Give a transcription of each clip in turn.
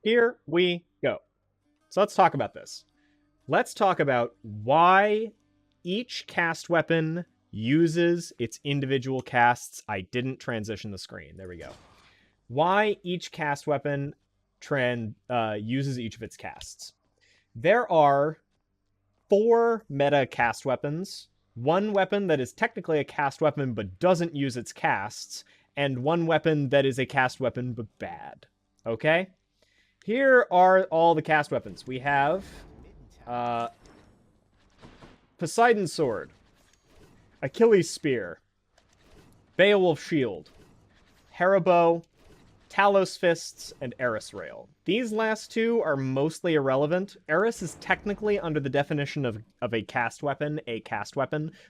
Here we go. So let's talk about this. Let's talk about why each cast weapon uses its individual casts. I didn't transition the screen. There we go. Why each cast weapon uses each of its casts. There are 4 meta cast weapons, one weapon that is technically a cast weapon but doesn't use its casts, and one weapon that is a cast weapon but bad. Okay? Here are all the cast weapons. We have Poseidon Sword, Achilles Spear, Beowulf Shield, Hera Bow, Talos Fists, and Eris Rail. These last two are mostly irrelevant. Eris is technically under the definition of a cast weapon,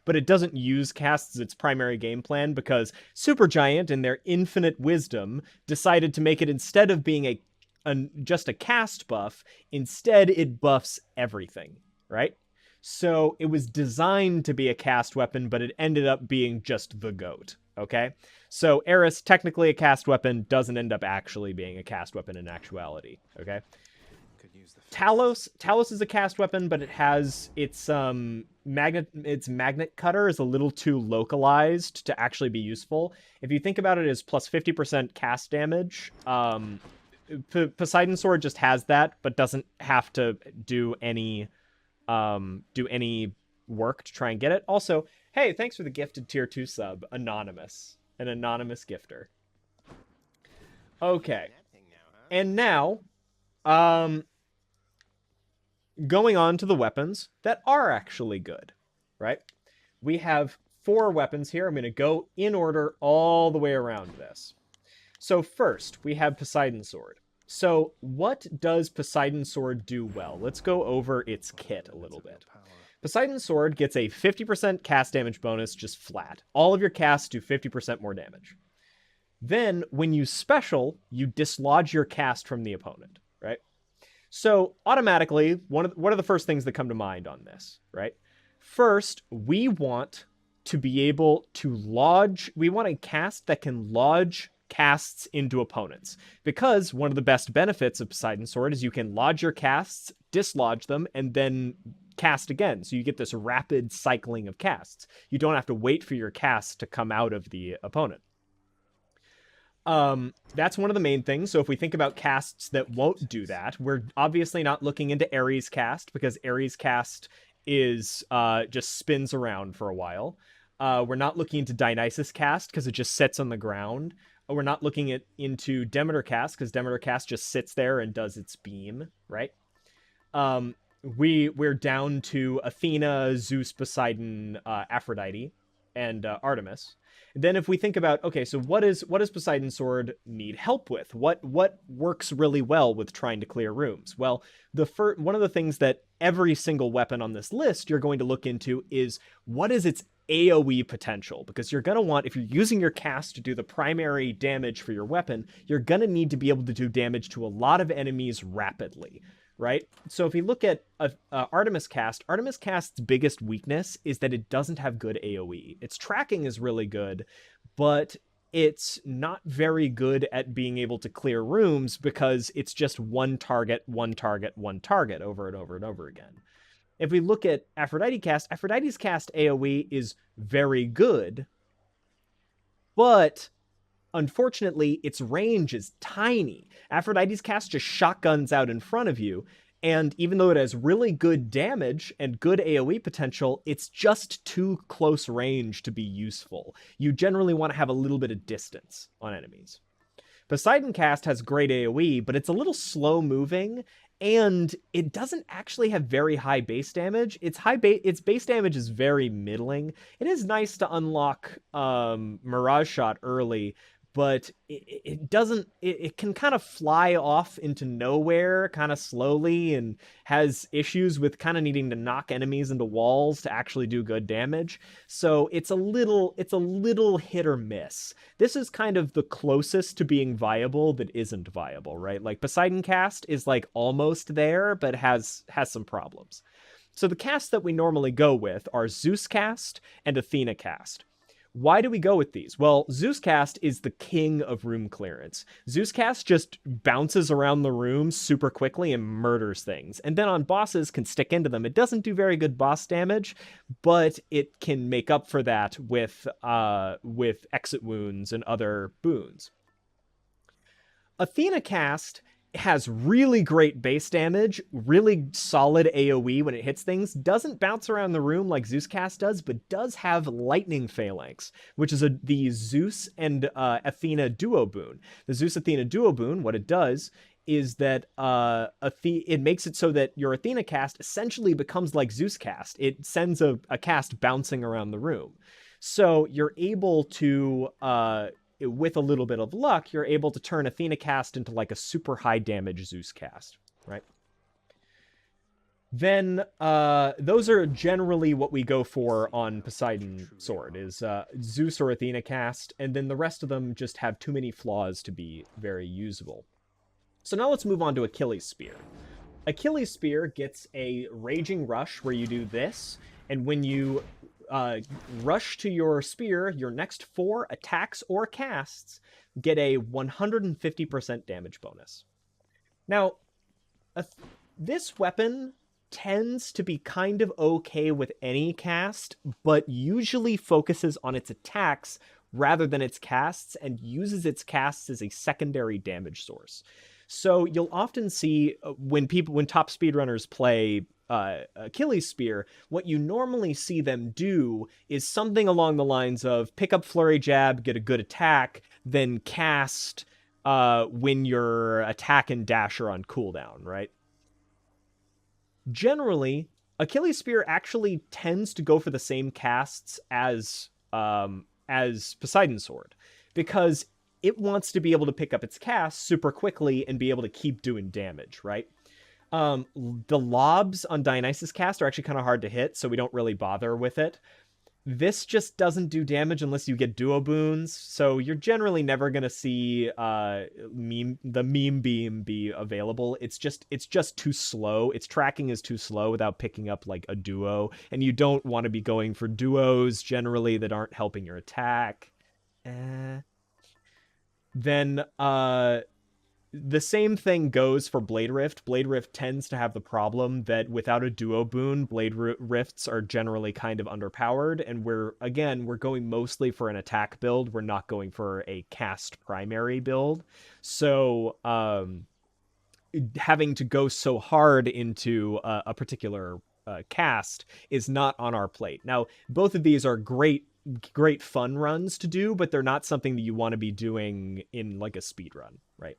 but it doesn't use casts as its primary game plan because Supergiant, in their infinite wisdom, decided to make it, instead of being just a cast buff, instead it buffs everything, right? So it was designed to be a cast weapon, but it ended up being just the GOAT, okay? So Eris, technically a cast weapon, doesn't end up actually being a cast weapon in actuality, okay? Talos is a cast weapon, but it has its magnet cutter is a little too localized to actually be useful. If you think about it as plus 50% cast damage, Poseidon Sword just has that, but doesn't have to do any work to try and get it. Also, hey, thanks for the gifted tier 2 sub, Anonymous. An anonymous gifter. Okay. And now, going on to the weapons that are actually good, right? We have 4 weapons here. I'm going to go in order all the way around this. So first, we have Poseidon Sword. So what does Poseidon Sword do well? Let's go over its kit a little bit. Poseidon Sword gets a 50% cast damage bonus just flat. All of your casts do 50% more damage. Then, when you special, you dislodge your cast from the opponent, right? So, automatically, what are the first things that come to mind on this, right? First, we want to be able to lodge... We want a cast that can lodge casts into opponents, because one of the best benefits of Poseidon Sword is you can lodge your casts, dislodge them, and then cast again. So you get this rapid cycling of casts. You don't have to wait for your casts to come out of the opponent. That's one of the main things. So if we think about casts that won't do that, we're obviously not looking into Ares cast, because Ares cast is just spins around for a while. We're not looking into Dionysus cast because it just sits on the ground. We're not looking into Demeter cast because Demeter cast just sits there and does its beam, right? We're down to Athena, Zeus, Poseidon, Aphrodite, and Artemis. And then if we think about, okay, so what does Poseidon Sword need help with? What works really well with trying to clear rooms? Well, one of the things that every single weapon on this list you're going to look into is what is its AoE potential, because you're going to want, if you're using your cast to do the primary damage for your weapon, you're going to need to be able to do damage to a lot of enemies rapidly, right? So if you look at Artemis cast's biggest weakness is that it doesn't have good AoE. Its tracking is really good, but it's not very good at being able to clear rooms because it's just one target over and over and over again. If we look at Aphrodite's cast AoE is very good, but unfortunately, its range is tiny. Aphrodite's cast just shotguns out in front of you, and even though it has really good damage and good AoE potential, it's just too close range to be useful. You generally want to have a little bit of distance on enemies. Poseidon cast has great AoE, but it's a little slow moving, and it doesn't actually have very high base damage. Its base damage is very middling. It is nice to unlock Mirage Shot early, but it doesn't. It can kind of fly off into nowhere kind of slowly, and has issues with kind of needing to knock enemies into walls to actually do good damage. So it's a little hit or miss. This is kind of the closest to being viable that isn't viable, right? Like Poseidon cast is like almost there, but has some problems. So the casts that we normally go with are Zeus cast and Athena cast. Why do we go with these? Well, Zeuscast is the king of room clearance. Zeuscast just bounces around the room super quickly and murders things. And then on bosses can stick into them. It doesn't do very good boss damage, but it can make up for that with exit wounds and other boons. Athena Cast has really great base damage, really solid AoE when it hits things, doesn't bounce around the room like Zeus Cast does, but does have Lightning Phalanx, which is the Zeus and Athena duo boon. The Zeus Athena duo boon, what it does is that it makes it so that your Athena cast essentially becomes like Zeus cast. It sends a cast bouncing around the room. So you're able to with a little bit of luck, you're able to turn Athena cast into like a super high damage Zeus cast, right? Then those are generally what we go for on Poseidon Sword, is Zeus or Athena cast, and then the rest of them just have too many flaws to be very usable. So now let's move on to Achilles Spear. Achilles Spear gets a Raging Rush where you do this, and when you rush to your spear, your next 4 attacks or casts get a 150% damage bonus. Now, this weapon tends to be kind of okay with any cast, but usually focuses on its attacks rather than its casts, and uses its casts as a secondary damage source. So you'll often see when top speedrunners play Achilles Spear, what you normally see them do is something along the lines of pick up Flurry Jab, get a good attack, then cast when your attack and dash are on cooldown, right? Generally, Achilles Spear actually tends to go for the same casts as Poseidon Sword, because it wants to be able to pick up its casts super quickly and be able to keep doing damage, right? The lobs on Dionysus cast are actually kind of hard to hit, so we don't really bother with it. This just doesn't do damage unless you get duo boons, so you're generally never going to see the meme beam be available. It's just too slow. Its tracking is too slow without picking up like a duo, and you don't want to be going for duos generally that aren't helping your attack. Then the same thing goes for Blade Rift. Blade Rift tends to have the problem that without a duo boon, Blade Rifts are generally kind of underpowered, and we're going mostly for an attack build. We're not going for a cast primary build. So having to go so hard into a particular cast is not on our plate. Now, both of these are great fun runs to do, but they're not something that you want to be doing in like a speed run, right?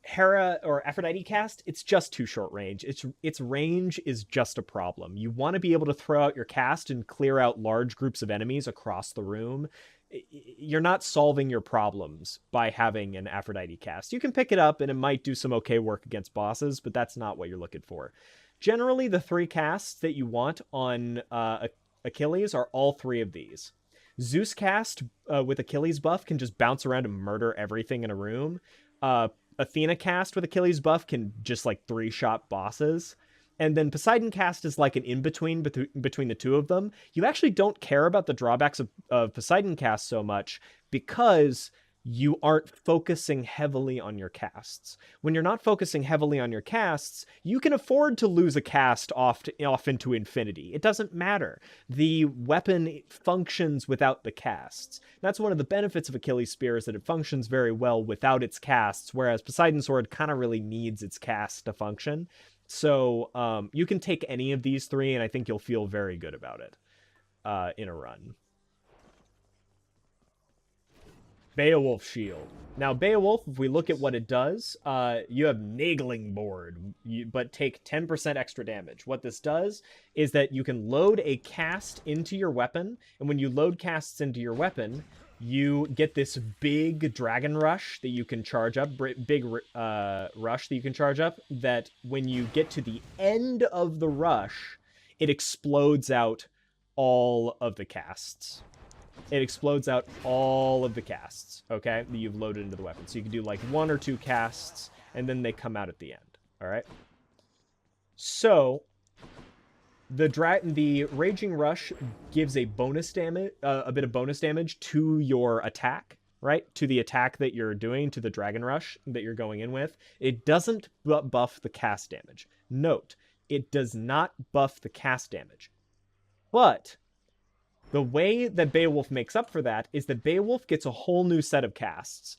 Hera or Aphrodite cast, it's just too short range. Its range is just a problem. You want to be able to throw out your cast and clear out large groups of enemies across the room. You're not solving your problems by having an Aphrodite cast. You can pick it up and it might do some okay work against bosses, but that's not what you're looking for. Generally, the 3 casts that you want on Achilles are all 3 of these. Zeus cast with Achilles buff can just bounce around and murder everything in a room. Athena cast with Achilles buff can just like 3-shot bosses. And then Poseidon cast is like an in-between between the two of them. You actually don't care about the drawbacks of Poseidon cast so much because you aren't focusing heavily on your casts. When you're not focusing heavily on your casts, you can afford to lose a cast off into infinity. It doesn't matter. The weapon functions without the casts. That's one of the benefits of Achilles Spear, is that it functions very well without its casts, whereas Poseidon Sword kind of really needs its cast to function. So you can take any of these 3, and I think you'll feel very good about it in a run. Beowulf Shield. Now, Beowulf, if we look at what it does, you have Nagling Board, but take 10% extra damage. What this does is that you can load a cast into your weapon, and when you load casts into your weapon, you get this big dragon rush that you can charge up, big rush that you can charge up, that when you get to the end of the rush, it explodes out all of the casts. It explodes out all of the casts, okay, that you've loaded into the weapon. So you can do like 1 or 2 casts, and then they come out at the end, all right? So The Raging Rush gives a bonus damage, a bit of bonus damage to your attack, right? To the attack that you're doing, to the Dragon Rush that you're going in with. It doesn't buff the cast damage. Note, it does not buff the cast damage. But the way that Beowulf makes up for that is that Beowulf gets a whole new set of casts.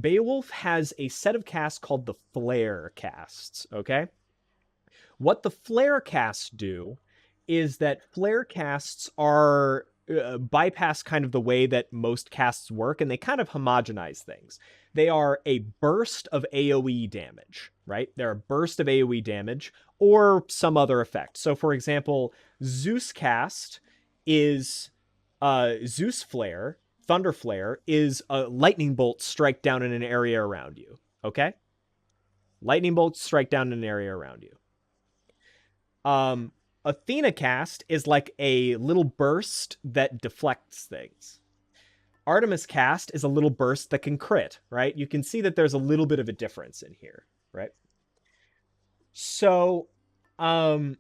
Beowulf has a set of casts called the Flare casts, okay? What the Flare casts do is that Flare casts are bypass kind of the way that most casts work, and they kind of homogenize things. They are a burst of AoE damage, right? They're a burst of AoE damage or some other effect. So, for example, Zeus cast is Zeus Flare, Thunder Flare, is a lightning bolt strike down in an area around you, okay? Lightning bolts strike down in an area around you. Athena cast is like a little burst that deflects things. Artemis cast is a little burst that can crit, right? You can see that there's a little bit of a difference in here, right? So, the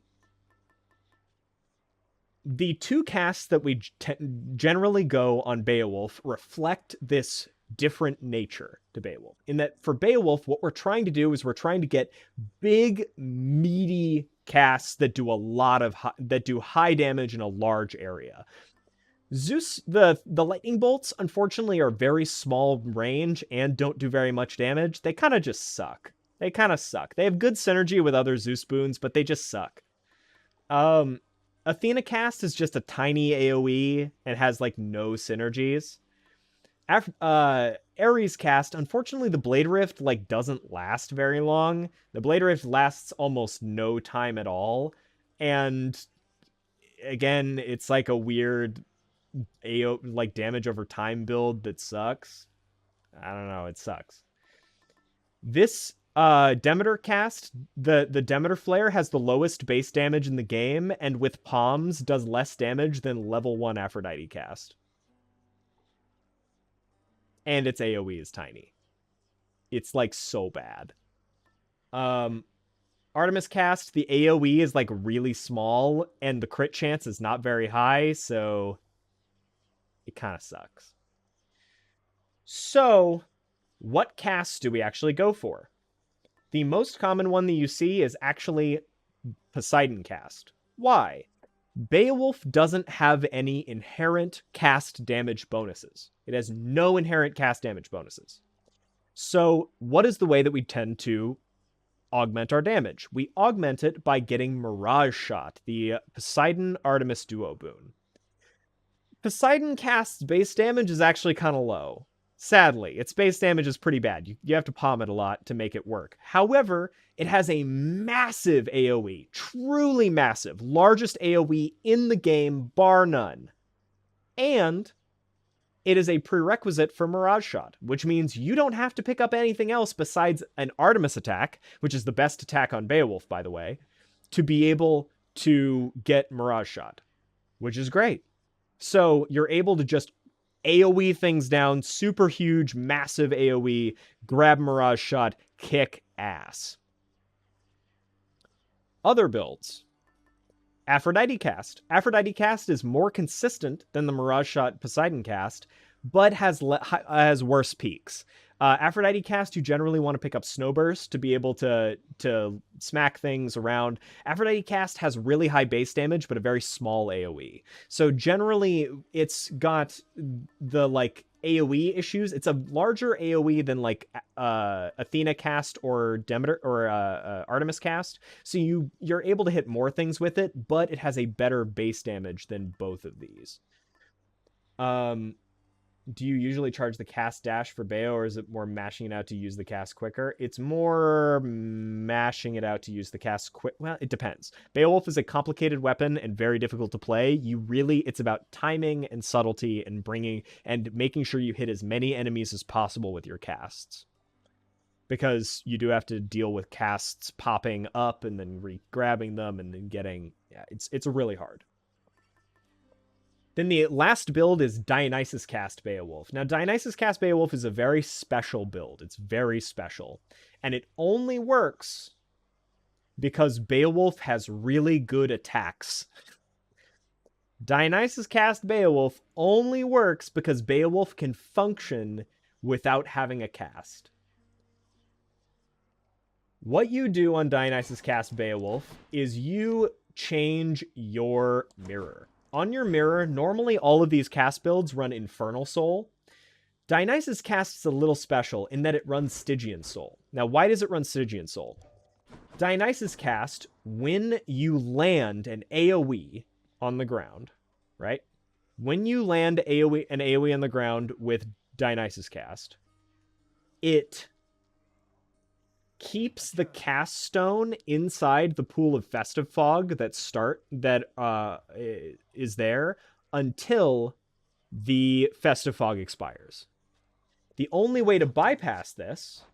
two casts that we generally go on Beowulf reflect this different nature to Beowulf. In that for Beowulf, what we're trying to do is we're trying to get big, meaty casts that do a lot of that do high damage in a large area. Zeus, the lightning bolts, unfortunately, are very small range and don't do very much damage. They kind of just suck. They kind of suck. They have good synergy with other Zeus boons, but they just suck. Athena cast is just a tiny AoE and has like no synergies. Ares cast, unfortunately, the Blade Rift like doesn't last very long. The Blade Rift lasts almost no time at all, and again, it's like a weird like damage over time build that sucks. I don't know, it sucks. This Demeter cast, the Demeter Flare has the lowest base damage in the game, and with palms does less damage than level 1 Aphrodite cast. And its AoE is tiny. It's like so bad. Artemis cast, the AoE is like really small, and the crit chance is not very high, so it kind of sucks. So, what casts do we actually go for? The most common one that you see is actually Poseidon cast. Why? Beowulf doesn't have any inherent cast damage bonuses. It has no inherent cast damage bonuses. So what is the way that we tend to augment our damage? We augment it by getting Mirage Shot, the Poseidon Artemis duo boon. Poseidon cast's base damage is actually kind of low. Sadly, its base damage is pretty bad. You have to palm it a lot to make it work. However, it has a massive AoE, truly massive, largest AoE in the game, bar none. And it is a prerequisite for Mirage Shot, which means you don't have to pick up anything else besides an Artemis attack, which is the best attack on Beowulf, by the way, to be able to get Mirage Shot, which is great. So you're able to just AoE things down, super huge, massive AoE, grab Mirage Shot, kick ass. Other builds. Aphrodite cast. Aphrodite cast is more consistent than the Mirage Shot Poseidon cast, but has worse peaks. Aphrodite cast, you generally want to pick up Snowburst to be able to smack things around. Aphrodite cast has really high base damage, but a very small AoE. So generally, it's got the like AoE issues. It's a larger AoE than like Athena cast or Demeter or Artemis cast. So you're able to hit more things with it, but it has a better base damage than both of these. Do you usually charge the cast dash for Beo, or is it more mashing it out to use the cast quicker? It's more mashing it out to use the cast quick. Well, it depends. Beowulf is a complicated weapon and very difficult to play. It's about timing and subtlety and making sure you hit as many enemies as possible with your casts. Because you do have to deal with casts popping up and then re-grabbing them and then getting... Yeah, it's really hard. Then the last build is Dionysus cast Beowulf. Now, Dionysus cast Beowulf is a very special build. It's very special. And it only works because Beowulf has really good attacks. Dionysus cast Beowulf only works because Beowulf can function without having a cast. What you do on Dionysus cast Beowulf is you change your mirror. On your mirror, normally all of these cast builds run Infernal Soul. Dionysus cast is a little special in that it runs Stygian Soul. Now, why does it run Stygian Soul? Dionysus cast, when you land an AoE on the ground, right? When you land an AoE on the ground with Dionysus cast, it keeps the cast stone inside the pool of festive fog that is there until the festive fog expires. The only way to bypass this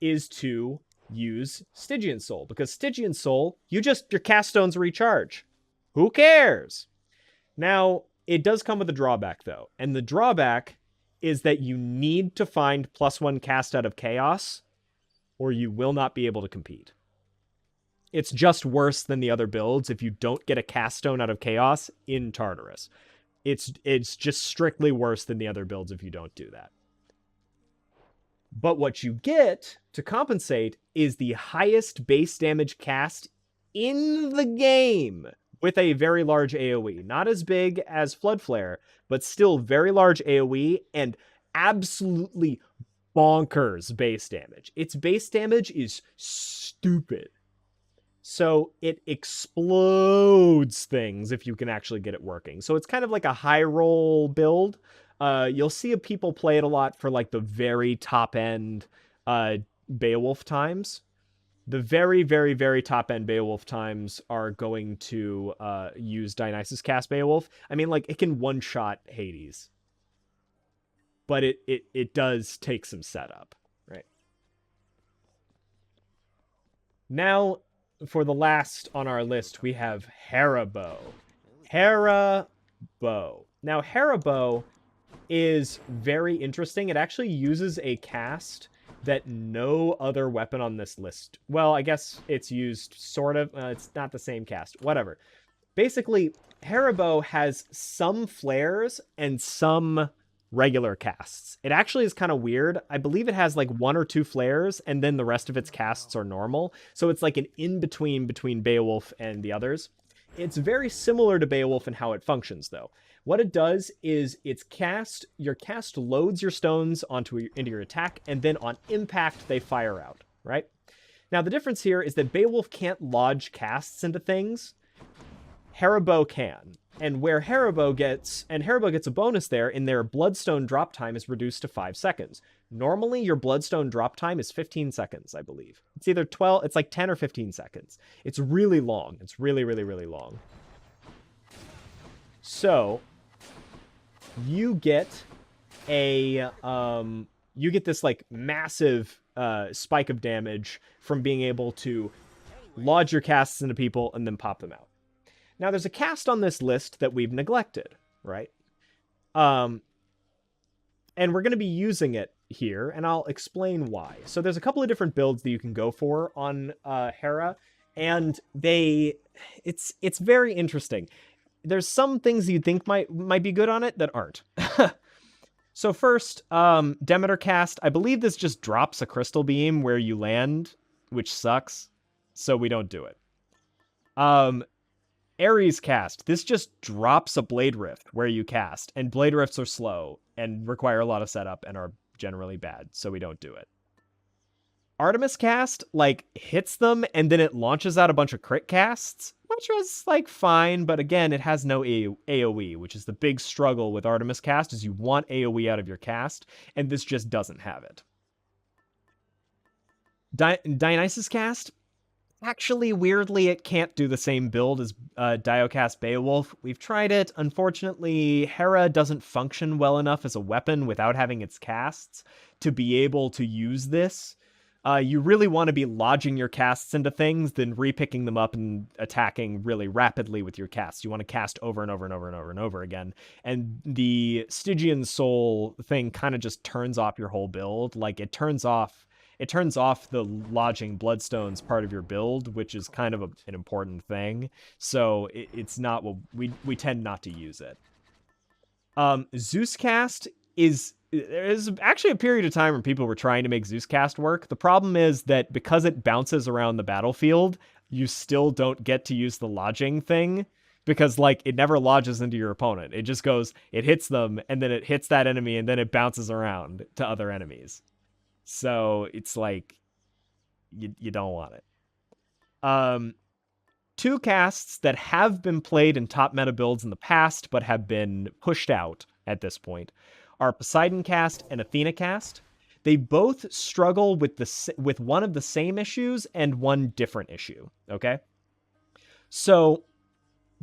is to use Stygian Soul, because Stygian Soul, your cast stones recharge. Who cares? Now, it does come with a drawback, though, and the drawback is that you need to find +1 cast out of chaos, or you will not be able to compete. It's just worse than the other builds if you don't get a cast stone out of chaos in Tartarus. It's just strictly worse than the other builds if you don't do that. But what you get to compensate is the highest base damage cast in the game with a very large AoE. Not as big as Flood Flare, but still very large AoE and absolutely bonkers base damage. Its base damage is stupid. So it explodes things if you can actually get it working. So it's kind of like a high roll build. You'll see people play it a lot for like the very top end Beowulf times. The very, very, very top end Beowulf times are going to use Dionysus cast Beowulf. I mean, like, it can one-shot Hades. But it does take some setup, right? Now, for the last on our list, we have Hera Bow. Hera Bow. Now, Hera Bow is very interesting. It actually uses a cast that no other weapon on this list... Well, I guess it's used sort of. It's not the same cast. Whatever. Basically, Hera Bow has some flares and some regular casts. It actually is kind of weird. I believe it has like 1 or 2 flares, and then the rest of its casts are normal. So it's like an in-between between Beowulf and the others. It's very similar to Beowulf in how it functions, though. What it does is your cast loads your stones into your attack, and then on impact, they fire out, right? Now, the difference here is that Beowulf can't lodge casts into things. Hera Bow can. And where Hera Bow gets a bonus there, in their Bloodstone drop time is reduced to 5 seconds. Normally, your Bloodstone drop time is 15 seconds, I believe. It's either 12, it's like 10 or 15 seconds. It's really long. It's really, really, really long. So, you get this like massive spike of damage from being able to lodge your casts into people and then pop them out. Now, there's a cast on this list that we've neglected, right? And we're going to be using it here, and I'll explain why. So there's a couple of different builds that you can go for on Hera, and it's very interesting. There's some things you'd think might be good on it that aren't. So first, Demeter cast. I believe this just drops a crystal beam where you land, which sucks, so we don't do it. Ares cast. This just drops a Blade Rift where you cast, and Blade Rifts are slow and require a lot of setup and are generally bad, so we don't do it. Artemis cast, like, hits them and then it launches out a bunch of crit casts, which was, like, fine, but again, it has no AoE, which is the big struggle with Artemis cast, is you want AoE out of your cast, and this just doesn't have it. Dionysus cast, actually, weirdly, it can't do the same build as Diocast Beowulf. We've tried it. Unfortunately, Hera doesn't function well enough as a weapon without having its casts to be able to use this. You really want to be lodging your casts into things, then repicking them up and attacking really rapidly with your casts. You want to cast over and over and over and over and over again. And the Stygian Soul thing kind of just turns off your whole build. Like, it turns off it turns off the lodging bloodstones part of your build, which is kind of an important thing. So it's not what we tend not to use it. Zeus cast there's actually a period of time when people were trying to make Zeus cast work. The problem is that because it bounces around the battlefield, you still don't get to use the lodging thing, because like it never lodges into your opponent. It just goes, it hits them, and then it hits that enemy, and then it bounces around to other enemies. So it's like you don't want it. Two casts that have been played in top meta builds in the past but have been pushed out at this point are Poseidon cast and Athena cast. They both struggle with one of the same issues and one different issue, okay? So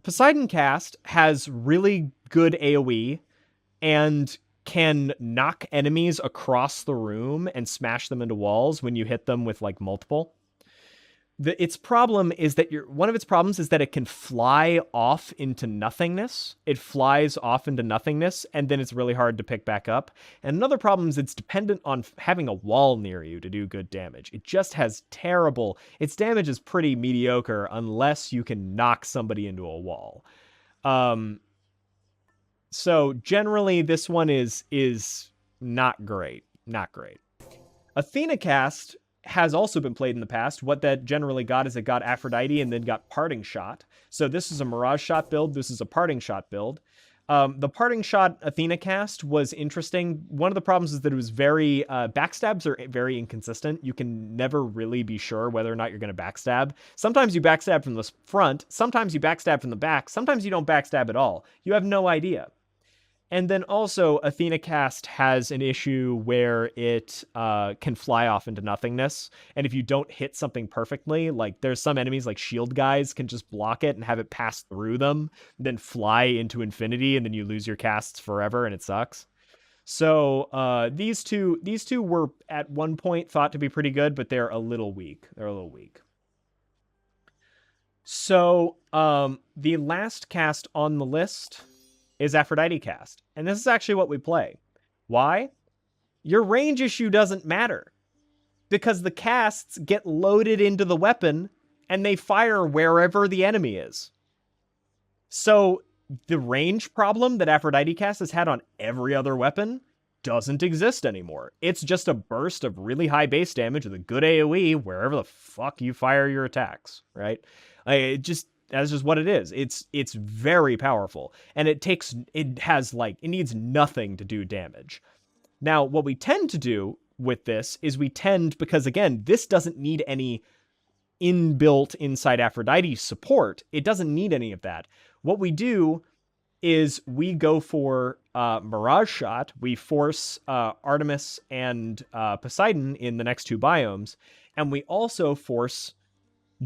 Poseidon cast has really good AoE and can knock enemies across the room and smash them into walls when you hit them with like multiple. Its problem is that one of its problems is that it can fly off into nothingness. It flies off into nothingness, and then it's really hard to pick back up. And another problem is it's dependent on having a wall near you to do good damage. It just has terrible... Its damage is pretty mediocre unless you can knock somebody into a wall. So generally, this one is not great. Not great. Athena cast has also been played in the past. What that generally got is it got Aphrodite and then got Parting Shot. So this is a Mirage Shot build. This is a Parting Shot build. The Parting Shot Athena cast was interesting. One of the problems is that it was very... backstabs are very inconsistent. You can never really be sure whether or not you're going to backstab. Sometimes you backstab from the front. Sometimes you backstab from the back. Sometimes you don't backstab at all. You have no idea. And then also, Athena cast has an issue where it can fly off into nothingness. And if you don't hit something perfectly, like there's some enemies like shield guys can just block it and have it pass through them, then fly into infinity, and then you lose your casts forever, and it sucks. So these two were at one point thought to be pretty good, but they're a little weak. So the last cast on the list is Aphrodite cast. And this is actually what we play. Why? Your range issue doesn't matter, because the casts get loaded into the weapon and they fire wherever the enemy is. So the range problem that Aphrodite cast has had on every other weapon doesn't exist anymore. It's just a burst of really high base damage with a good AoE wherever the fuck you fire your attacks, right? That's just what it is. It's very powerful, and it needs nothing to do damage. Now, what we tend to do with this is because again, this doesn't need any inbuilt inside Aphrodite support. It doesn't need any of that. What we do is we go for Mirage Shot. We force Artemis and Poseidon in the next two biomes, and we also force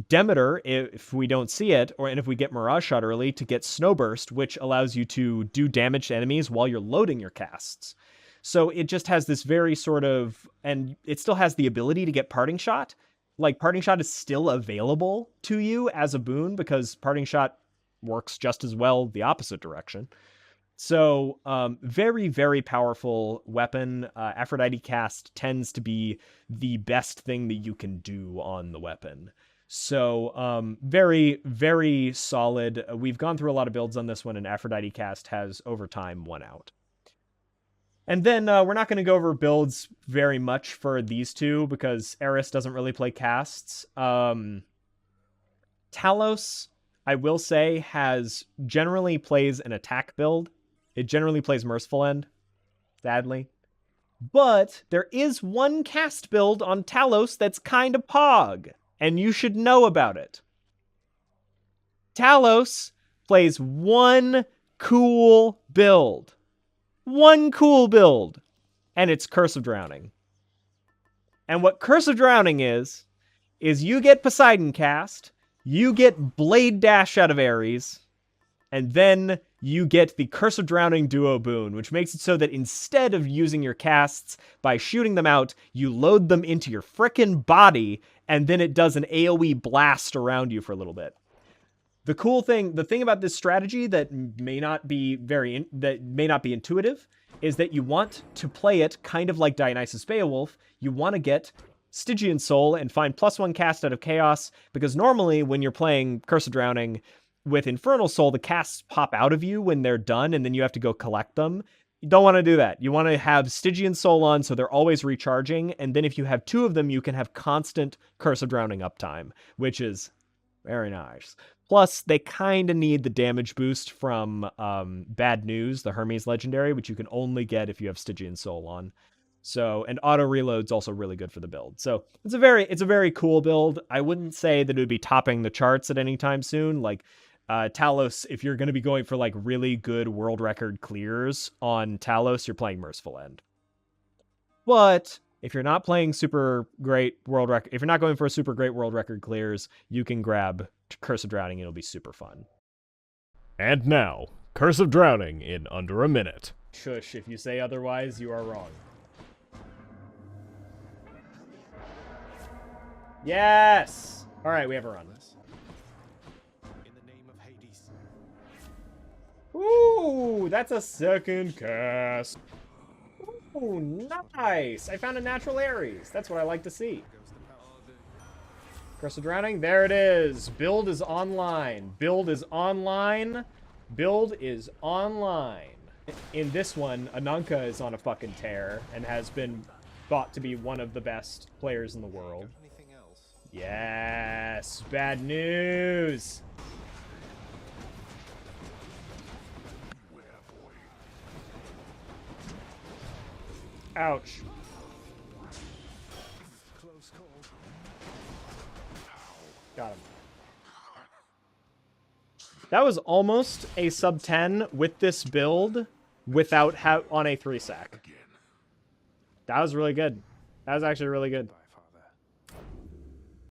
Demeter, if we don't see it, and if we get Mirage Shot early, to get Snowburst, which allows you to do damage to enemies while you're loading your casts. So it just has this very sort of... And it still has the ability to get Parting Shot. Like, Parting Shot is still available to you as a boon, because Parting Shot works just as well the opposite direction. So, very, very powerful weapon. Aphrodite cast tends to be the best thing that you can do on the weapon. So, very, very solid. We've gone through a lot of builds on this one, and Aphrodite cast has, over time, won out. And then we're not going to go over builds very much for these two, because Eris doesn't really play casts. Talos, I will say, generally plays an attack build. It generally plays Merciful End, sadly. But there is one cast build on Talos that's kind of pog, and you should know about it. Talos plays one cool build. One cool build. And it's Curse of Drowning. And what Curse of Drowning is you get Poseidon cast, you get Blade Dash out of Ares, and then you get the Curse of Drowning duo boon, which makes it so that instead of using your casts by shooting them out, you load them into your frickin' body, and then it does an AoE blast around you for a little bit. The thing about this strategy that may not be intuitive, is that you want to play it kind of like Dionysus Beowulf. You want to get Stygian Soul and find +1 cast out of Chaos, because normally when you're playing Curse of Drowning with Infernal Soul, the casts pop out of you when they're done, and then you have to go collect them. You don't want to do that. You want to have Stygian Soul on so they're always recharging, and then if you have 2 of them, you can have constant Curse of Drowning uptime, which is very nice. Plus, they kind of need the damage boost from Bad News, the Hermes legendary, which you can only get if you have Stygian Soul on. So, and auto reload's also really good for the build. So it's a very cool build. I wouldn't say that it would be topping the charts at any time soon. Like Talos, if you're going to be going for like really good world record clears on Talos, you're playing Merciful End. But if you're not playing super great world record, if you're not going for a super great world record clears, you can grab Curse of Drowning and it'll be super fun. And now, Curse of Drowning in under a minute. Shush, if you say otherwise, you are wrong. Yes! Alright, we have a run. In the name of Hades. Ooh, that's a second cast. Ooh, nice! I found a natural Ares. That's what I like to see. Curse of Drowning, there it is. Build is online. Build is online. Build is online. In this one, Ananka is on a fucking tear and has been thought to be one of the best players in the world. Yes, Bad News. Ouch. Got him. That was almost a sub 10 with this build without on a 3 sack. That was really good. That was actually really good.